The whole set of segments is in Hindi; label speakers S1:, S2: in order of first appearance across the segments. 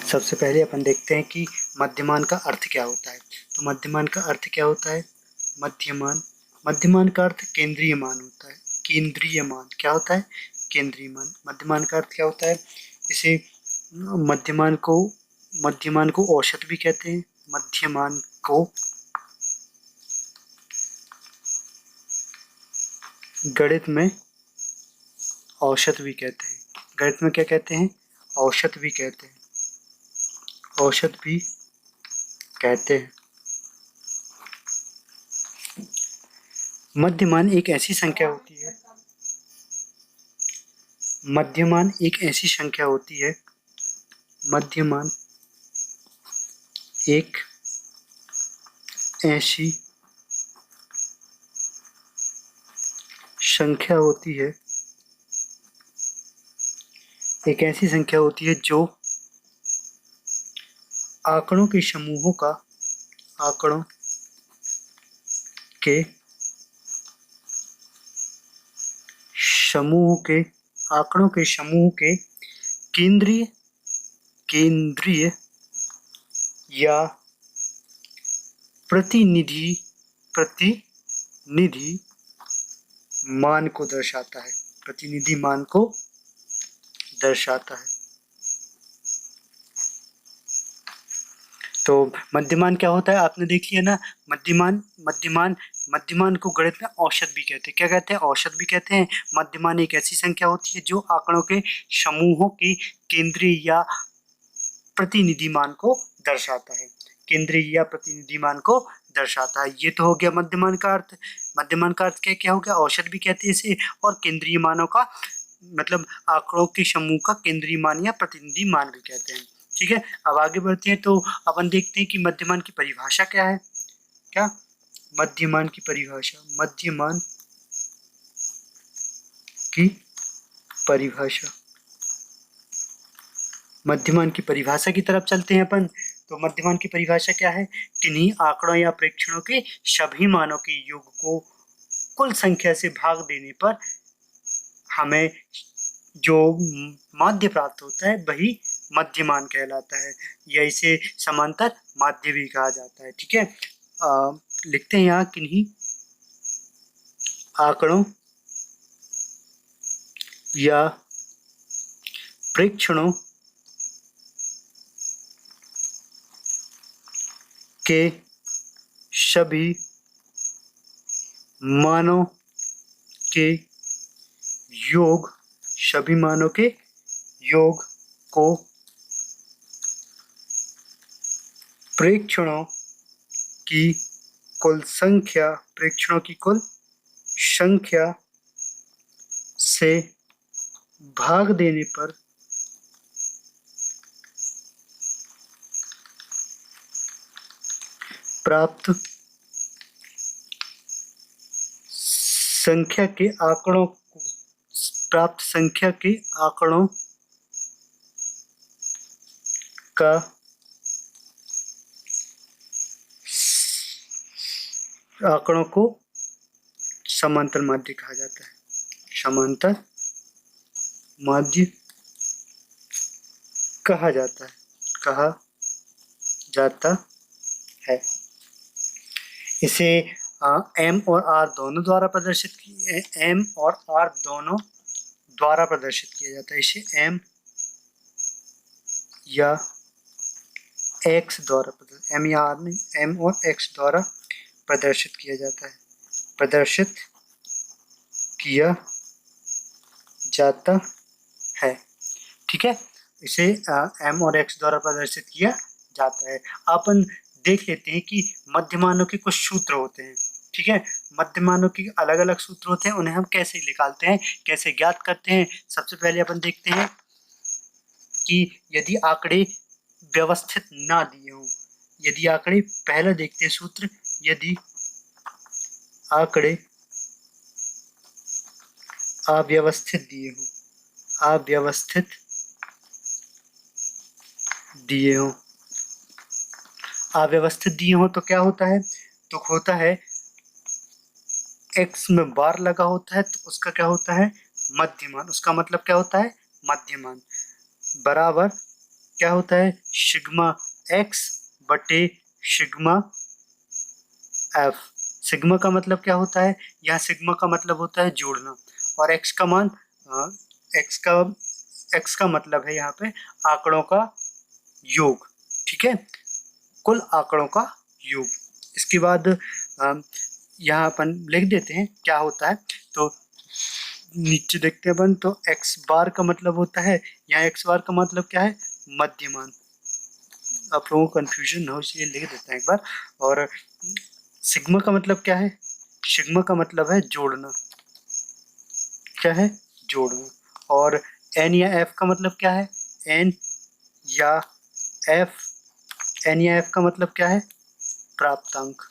S1: सबसे पहले अपन देखते हैं कि मध्यमान का अर्थ क्या होता है। तो मध्यमान का अर्थ क्या होता है? मध्यमान का अर्थ केंद्रीय मान होता है। केंद्रीय मान क्या होता है? केंद्रीय मान। मध्यमान का अर्थ क्या होता है? इसे मध्यमान को औसत भी कहते हैं। मध्यमान को गणित में औसत भी कहते हैं। गणित में क्या कहते हैं? औसत भी कहते हैं। औसत भी कहते हैं। मध्यमान एक ऐसी संख्या होती है। मध्यमान एक ऐसी संख्या होती है। मध्यमान एक ऐसी संख्या होती है। एक ऐसी संख्या होती है जो आंकड़ों के समूहों का आंकड़ों के समूह के केंद्रीय या प्रतिनिधि मान को दर्शाता है। प्रतिनिधि मान को दर्शाता है। तो मध्यमान क्या होता है आपने देख लिया ना। मध्यमान को गणित में औसत भी कहते हैं। क्या कहते हैं? औसत भी कहते हैं। मध्यमान एक ऐसी संख्या होती है जो आंकड़ों के समूहों के केंद्रीय या प्रतिनिधि मान को दर्शाता है। केंद्रीय या प्रतिनिधि मान को दर्शाता है। ये तो हो गया मध्यमान का अर्थ। मध्यमान का अर्थ क्या हो गया? औसत भी कहते हैं इसे, और केंद्रीय मानों का मतलब आंकड़ों के समूह का केंद्रीय मान या प्रतिनिधि मान भी कहते हैं। ठीक है, अब आगे बढ़ते हैं। तो अपन देखते हैं कि मध्यमान की परिभाषा क्या है। क्या मध्यमान की परिभाषा? मध्यमान की परिभाषा, मध्यमान की परिभाषा की तरफ चलते हैं अपन। तो मध्यमान की परिभाषा क्या है? किन्हीं आंकड़ों या प्रेक्षणों के सभी मानों के योग को कुल संख्या से भाग देने पर हमें जो माध्य प्राप्त होता है वही मध्यमान कहलाता है, या इसे समांतर माध्य भी कहा जाता है। ठीक है, लिखते हैं यहाँ किन्हीं आंकड़ों या प्रेक्षणों के सभी मानों के योग को प्रेक्षणों की कुल संख्या से भाग देने पर प्राप्त संख्या के आंकड़ों का आंकड़ों को समांतर माध्य कहा जाता है। समांतर माध्य कहा जाता है। इसे एम और आर दोनों द्वारा प्रदर्शित किया जाता है। इसे एम या एक्स द्वारा एम और एक्स द्वारा प्रदर्शित किया जाता है। ठीक है, इसे एम और एक्स द्वारा प्रदर्शित किया जाता है। अपन देख लेते हैं कि मध्यमानों के कुछ सूत्र होते हैं। ठीक है, मध्यमानों के अलग अलग सूत्र होते हैं, उन्हें हम कैसे निकालते हैं, कैसे ज्ञात करते हैं। सबसे पहले अपन देखते हैं कि यदि आंकड़े व्यवस्थित ना दिए हों, यदि आंकड़े, पहला देखते हैं सूत्र, यदि आंकड़े अव्यवस्थित दिए हों तो क्या होता है? तो होता है x में बार लगा होता है तो उसका क्या होता है? मध्यमान। उसका मतलब क्या होता है? मध्यमान बराबर क्या होता है सिग्मा एक्स बटे सिग्मा एफ। सिग्मा का मतलब क्या होता है, यहाँ सिग्मा का मतलब होता है जोड़ना, और एक्स का मान एक्स का एक्स का मतलब है यहाँ पे आंकड़ों का योग, ठीक है, कुल आंकड़ों का योग। इसके बाद यहाँ अपन लिख देते हैं क्या होता है, तो नीचे देखते हैं अपन, तो एक्स बार का मतलब होता है, यहाँ एक्स बार का मतलब क्या है मध्यमान। आप लोगों को कंफ्यूजन ना हो इसलिए लिख देते हैं एक बार। और सिग्मा का मतलब क्या है, सिग्मा का मतलब है जोड़ना, क्या है जोड़ना। और एन या एफ का मतलब क्या है, एन या एफ, एन या एफ का मतलब क्या है प्राप्तांक,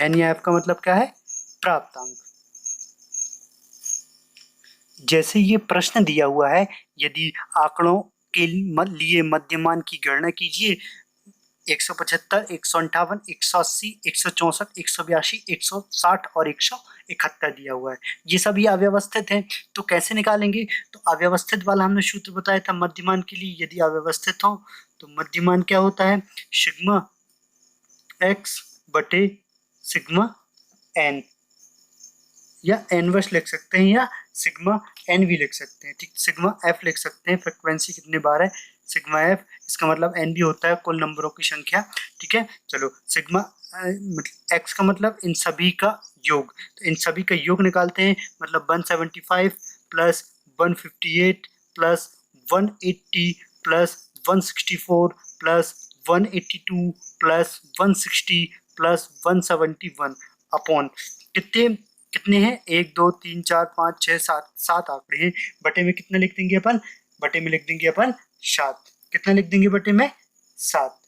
S1: एन या एफ का मतलब क्या है प्राप्तांक। जैसे ये प्रश्न दिया हुआ है, यदि आंकड़ों के लिए मध्यमान की गणना कीजिए, 175, 158, 180, 164, 182, 160 और 171 दिया हुआ है। ये सभी अव्यवस्थित हैं, तो कैसे निकालेंगे, तो अव्यवस्थित वाला हमने सूत्र बताया था मध्यमान के लिए, यदि अव्यवस्थित हो तो मध्यमान क्या होता है सिग्मा एक्स बटे सिग्मा एन, या एन बस लिख सकते हैं या सिग्मा एन भी लिख सकते हैं, ठीक, सिग्मा एफ लिख सकते हैं, फ्रिक्वेंसी कितने बार है सिग्मा एफ, इसका मतलब एन भी होता है कुल नंबरों की संख्या, ठीक है। चलो सिग्मा एक्स का मतलब इन सभी का योग, तो इन सभी का योग निकालते हैं, मतलब 175 plus 158 plus 180 plus 164 plus 182 plus 160 plus 171 upon कितने कितने हैं 1 2 3 4 5 6 7 7 आंकड़े हैं, बटे में कितना लिख देंगे अपन, बटे में लिख देंगे अपन 7, कितना लिख देंगे बटे में 7,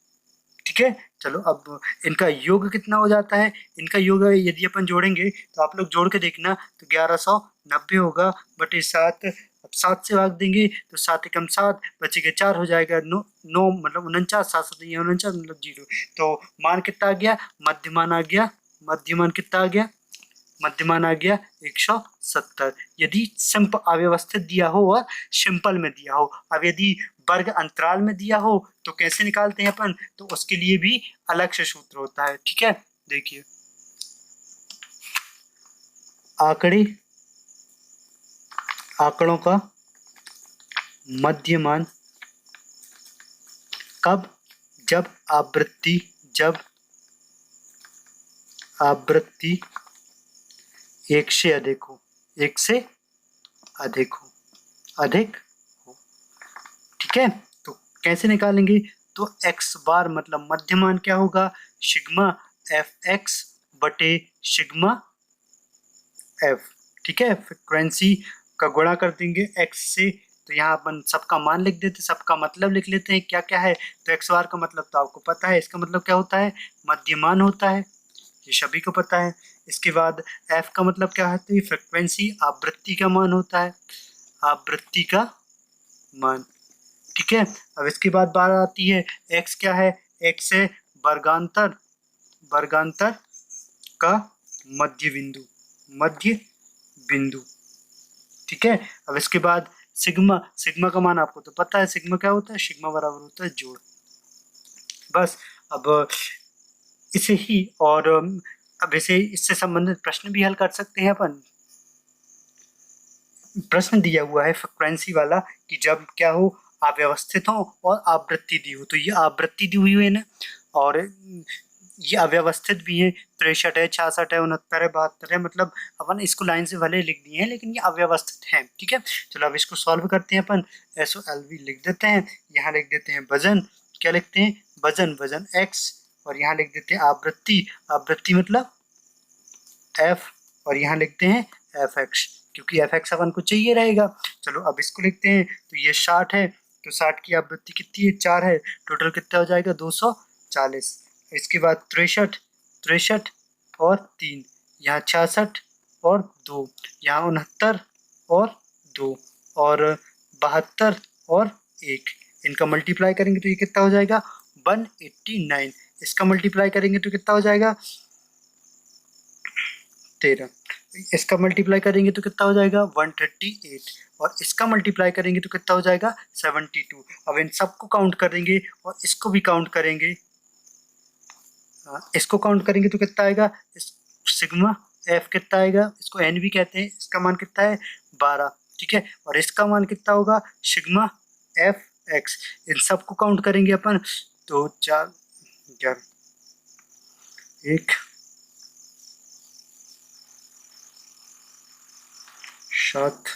S1: ठीक है। चलो अब इनका योग कितना हो जाता है, इनका योग यदि अपन जोड़ेंगे तो आप लोग जोड़ के देखना, तो 1190 होगा बटे 7, अब 7 से भाग देंगे तो 7 एकम 7 बचेगा 4 हो जाएगा, 9 मतलब 49, 7 7 49 मतलब 0, तो मान कितना आ गया मध्यमान आ गया, मध्यमान कितना आ गया मध्यमान आ गया 170, यदि सिंपल अव्यवस्थित दिया हो और सिंपल में दिया हो। अब यदि वर्ग अंतराल में दिया हो तो कैसे निकालते हैं अपन, तो उसके लिए भी अलग से सूत्र होता है, ठीक है। देखिए आंकड़ों का मध्यमान कब, जब आवृत्ति एक से अधिक हो, एक से अधिक हो, ठीक है। तो कैसे निकालेंगे, तो x बार मतलब मध्यमान क्या होगा सिग्मा एफ एक्स बटे सिग्मा एफ, ठीक है, फ्रिक्वेंसी का गुणा कर देंगे x से, तो यहाँ अपन सबका मान लिख देते, सबका मतलब लिख लेते हैं क्या क्या है, तो एक्स बार का मतलब तो आपको पता है, इसका मतलब क्या होता है मध्यमान होता है, ये सभी को पता है। इसके बाद f का मतलब क्या होता है फ्रिक्वेंसी, आवृत्ति का मान होता है, आवृत्ति का मान, ठीक है। अब इसके बाद बात आती है x क्या है, x है वर्गांतर, वर्गांतर का मध्य बिंदु, ठीक है। अब इसके बाद सिग्मा, सिग्मा का मान आपको तो पता है, सिग्मा क्या होता है सिग्मा बराबर होता है जोड़, बस। अब इसे ही और अब इसे इससे संबंधित प्रश्न भी हल कर सकते हैं अपन। प्रश्न दिया हुआ है फ्रिक्वेंसी वाला कि जब क्या हो अव्यवस्थित हो और आवृत्ति दी हो, तो ये आवृत्ति दी हुई है ना, और ये अव्यवस्थित भी है, 63 है 66 है 69 है 72 है, मतलब अपन इसको लाइन से भले लिख दिए हैं लेकिन ये अव्यवस्थित है, ठीक है। चलो अब इसको सॉल्व करते हैं अपन, SOLV लिख देते हैं, यहाँ लिख देते हैं वजन, क्या लिखते हैं वजन, वजन x, और यहाँ लिख देते हैं आवृत्ति, आवृत्ति मतलब f, और यहाँ लिखते हैं fx, क्योंकि fx अपन को चाहिए रहेगा। चलो अब इसको लिखते हैं, तो ये 60 है, तो 60 की आवृत्ति कितनी है 4 है, टोटल कितना हो जाएगा 240। इसके बाद 63 और 3, यहाँ 66 और 2, यहाँ 69 और 2, और 72 और 1, इनका मल्टीप्लाई करेंगे तो ये कितना हो जाएगा 189, इसका मल्टीप्लाई करेंगे तो कितना हो जाएगा 13। इसका मल्टीप्लाई करेंगे तो कितना हो जाएगा 138 और इसका मल्टीप्लाई करेंगे तो कितना हो जाएगा 72। अब इन सबको काउंट करेंगे और इसको भी काउंट करेंगे, इसको काउंट करेंगे तो कितना आएगा, सिग्मा एफ कितना आएगा, इसको एन भी कहते हैं, इसका मान कितना है 12, ठीक है। और इसका मान कितना होगा सिग्मा एफ एक्स। इन सबको काउंट करेंगे अपन तो 4 11 1 7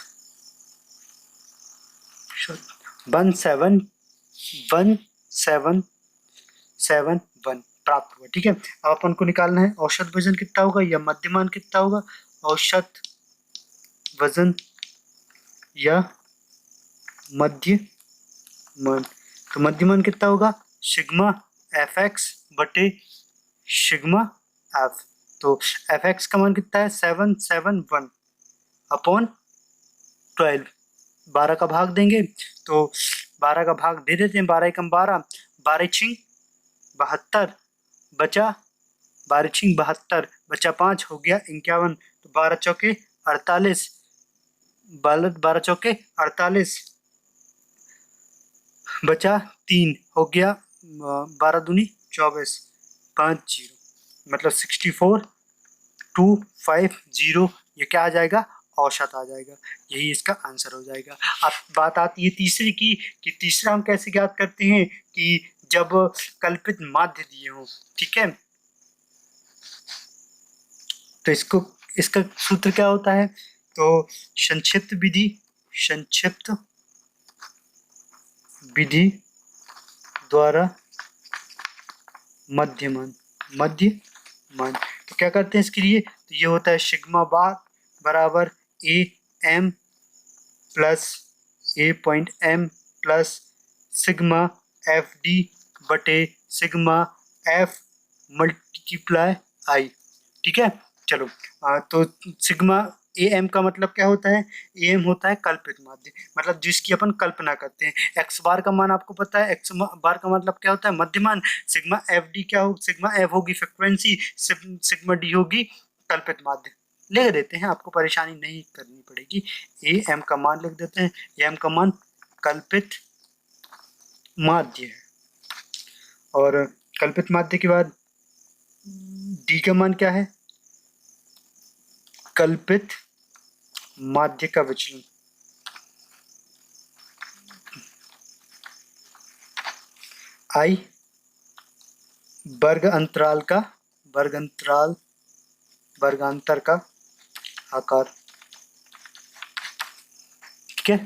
S1: 17 प्राप्त हुआ, ठीक है। अब अपन को निकालना है औसत वजन कितना होगा या मध्यमान कितना होगा, औसत वजन या मध्यमान। तो मध्यमान कितना होगा सिग्मा एफ एक्स बटे सिग्मा एफ। तो एफ एक्स का मान कितना है 771 अपॉन 12, 12 का भाग देंगे तो 12 का भाग दे देते हैं, 12 एकम 12, 12 छिंग 72 बचा, 12 छिंग 72 बचा 5 हो गया 51, तो 12 चौके 48, 12 चौके 48 बचा 3 हो गया 12 दूनी 24 5 0 मतलब 64250। ये क्या आ जाएगा औसत आ जाएगा, यही इसका आंसर हो जाएगा। अब बात आती है तीसरी की कि तीसरा हम कैसे ज्ञात करते हैं कि जब कल्पित माध्य दिए हों, ठीक है। तो इसका सूत्र क्या होता है, तो संक्षिप्त विधि द्वारा मध्यमान। तो क्या करते हैं इसके लिए, तो ये होता है सिग्मा बार बराबर A M plus A point M plus sigma F D बटे सिग्मा एफ मल्टीप्लाई आई, ठीक है। चलो तो सिग्मा ए एम का मतलब क्या होता है, ए एम होता है कल्पित माध्य, मतलब जिसकी अपन कल्पना करते हैं। एक्स बार का मान आपको पता है, एक्स बार का मतलब क्या होता है मध्यमान। सिग्मा एफ डी क्या हो, सिग्मा एफ होगी फ्रिक्वेंसी, सिग्मा डी होगी कल्पित माध्य। लिख देते हैं, आपको परेशानी नहीं करनी पड़ेगी। ए एम का मान लिख देते हैं, ए एम का मान कल्पित माध्य है। और कल्पित माध्य के बाद डी का मान क्या है, कल्पित माध्य का विचलन। आई वर्गांतर का आकार, ठीक है।